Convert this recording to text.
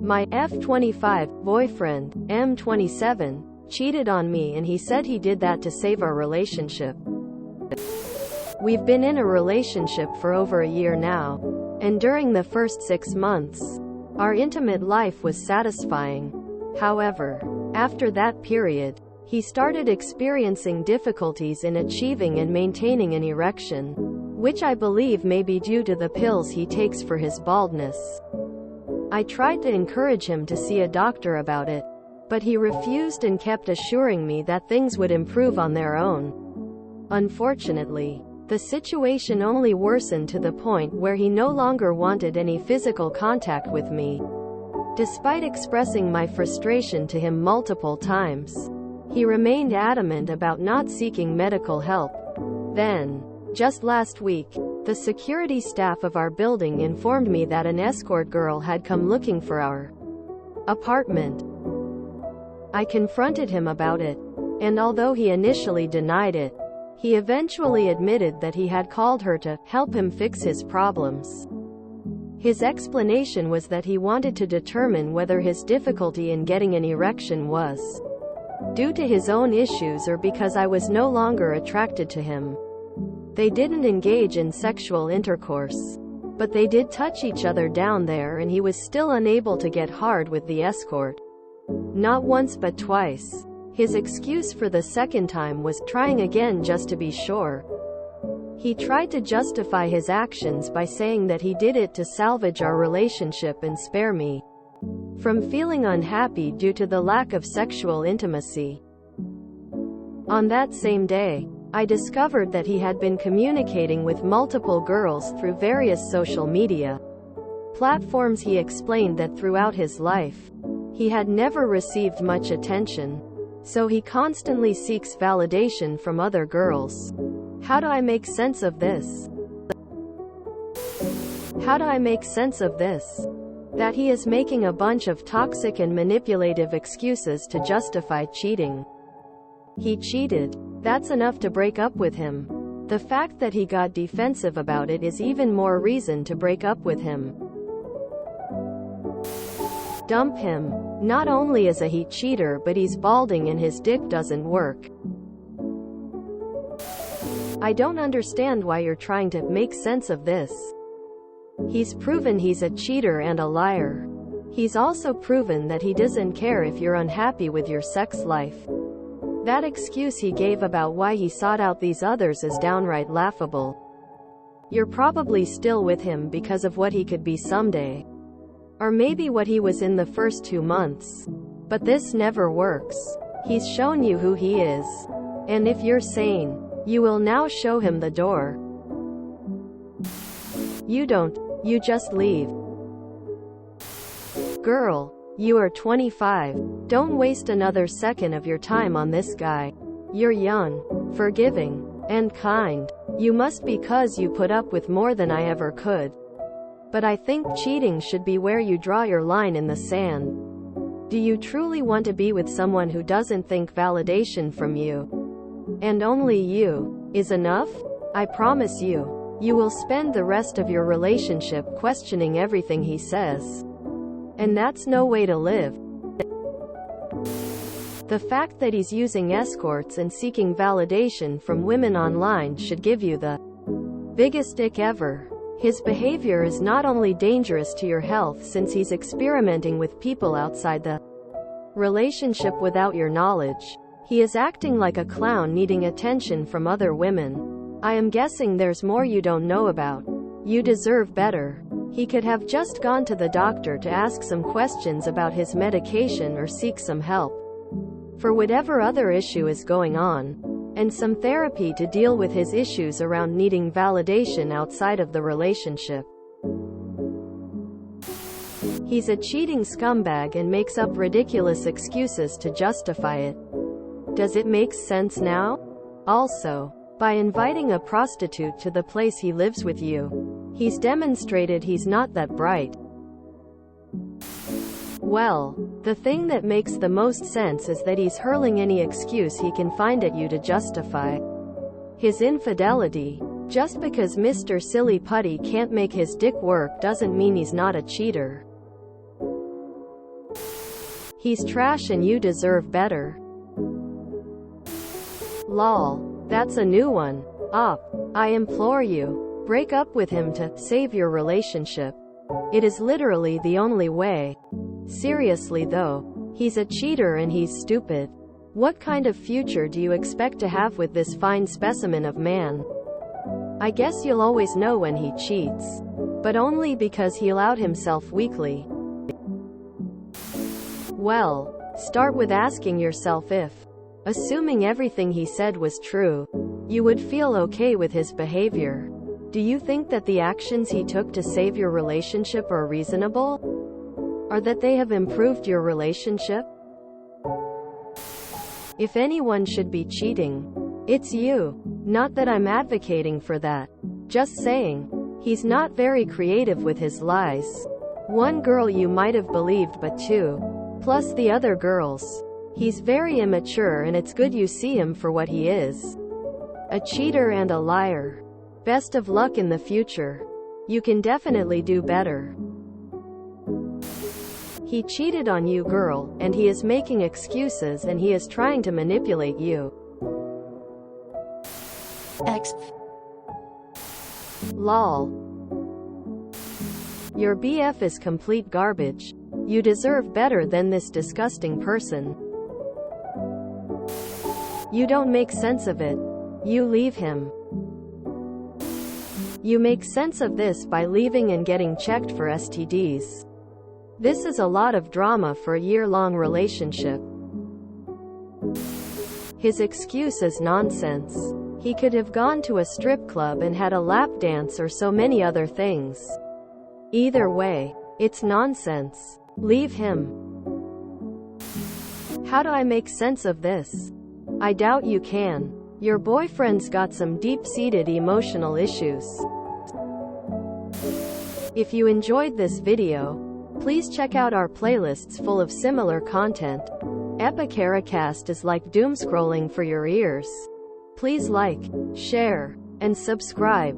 My f25 boyfriend, m27, cheated on me, and he said he did that to save our relationship. We've been in a relationship for over a year now, and during the first 6 months, our intimate life was satisfying. However, after that period, he started experiencing difficulties in achieving and maintaining an erection, which I believe may be due to the pills he takes for his baldness. I tried to encourage him to see a doctor about it, but he refused and kept assuring me that things would improve on their own. Unfortunately, the situation only worsened to the point where he no longer wanted any physical contact with me. Despite expressing my frustration to him multiple times, he remained adamant about not seeking medical help. Then, just last week, the security staff of our building informed me that an escort girl had come looking for our apartment. I confronted him about it, and although he initially denied it, he eventually admitted that he had called her to help him fix his problems. His explanation was that he wanted to determine whether his difficulty in getting an erection was due to his own issues or because I was no longer attracted to him. They didn't engage in sexual intercourse, but they did touch each other down there, and he was still unable to get hard with the escort. Not once but twice. His excuse for the second time was trying again just to be sure. He tried to justify his actions by saying that he did it to salvage our relationship and spare me from feeling unhappy due to the lack of sexual intimacy. On that same day, I discovered that he had been communicating with multiple girls through various social media platforms. He explained that throughout his life, he had never received much attention, so he constantly seeks validation from other girls. How do I make sense of this? How do I make sense of this? That he is making a bunch of toxic and manipulative excuses to justify cheating. He cheated. That's enough to break up with him. The fact that he got defensive about it is even more reason to break up with him. Dump him. Not only is he cheater, but he's balding and his dick doesn't work. I don't understand why you're trying to make sense of this. He's proven he's a cheater and a liar. He's also proven that he doesn't care if you're unhappy with your sex life. That excuse he gave about why he sought out these others is downright laughable. You're probably still with him because of what he could be someday. Or maybe what he was in the first 2 months. But this never works. He's shown you who he is. And if you're sane, you will now show him the door. You don't. You just leave. Girl, you are 25. Don't waste another second of your time on this guy. You're young, forgiving, and kind. You must, because you put up with more than I ever could. But I think cheating should be where you draw your line in the sand. Do you truly want to be with someone who doesn't think validation from you, and only you, is enough? I promise you, you will spend the rest of your relationship questioning everything he says. And that's no way to live. The fact that he's using escorts and seeking validation from women online should give you the biggest dick ever. His behavior is not only dangerous to your health, since he's experimenting with people outside the relationship without your knowledge. He is acting like a clown needing attention from other women. I am guessing there's more you don't know about. You deserve better. He could have just gone to the doctor to ask some questions about his medication or seek some help for whatever other issue is going on, and some therapy to deal with his issues around needing validation outside of the relationship. He's a cheating scumbag and makes up ridiculous excuses to justify it. Does it make sense now? Also, by inviting a prostitute to the place he lives with you, he's demonstrated he's not that bright. Well, the thing that makes the most sense is that he's hurling any excuse he can find at you to justify his infidelity. Just because Mr. Silly Putty can't make his dick work doesn't mean he's not a cheater. He's trash and you deserve better. Lol. That's a new one. I implore you. Break up with him to save your relationship. It is literally the only way. Seriously though, he's a cheater and he's stupid. What kind of future do you expect to have with this fine specimen of man? I guess you'll always know when he cheats. But only because he allowed himself weakly. Well, start with asking yourself if, assuming everything he said was true, you would feel okay with his behavior. Do you think that the actions he took to save your relationship are reasonable? Or that they have improved your relationship? If anyone should be cheating, it's you. Not that I'm advocating for that. Just saying. He's not very creative with his lies. One girl you might have believed, but two, plus the other girls. He's very immature and it's good you see him for what he is. A cheater and a liar. Best of luck in the future. You can definitely do better. He cheated on you, girl, and he is making excuses and he is trying to manipulate you. X. Lol. Your BF is complete garbage. You deserve better than this disgusting person. You don't make sense of it. You leave him. You make sense of this by leaving and getting checked for STDs. This is a lot of drama for a year-long relationship. His excuse is nonsense. He could have gone to a strip club and had a lap dance or so many other things. Either way, it's nonsense. Leave him. How do I make sense of this? I doubt you can. Your boyfriend's got some deep-seated emotional issues. If you enjoyed this video, please check out our playlists full of similar content. Epicaricast is like doom scrolling for your ears. Please like, share, and subscribe.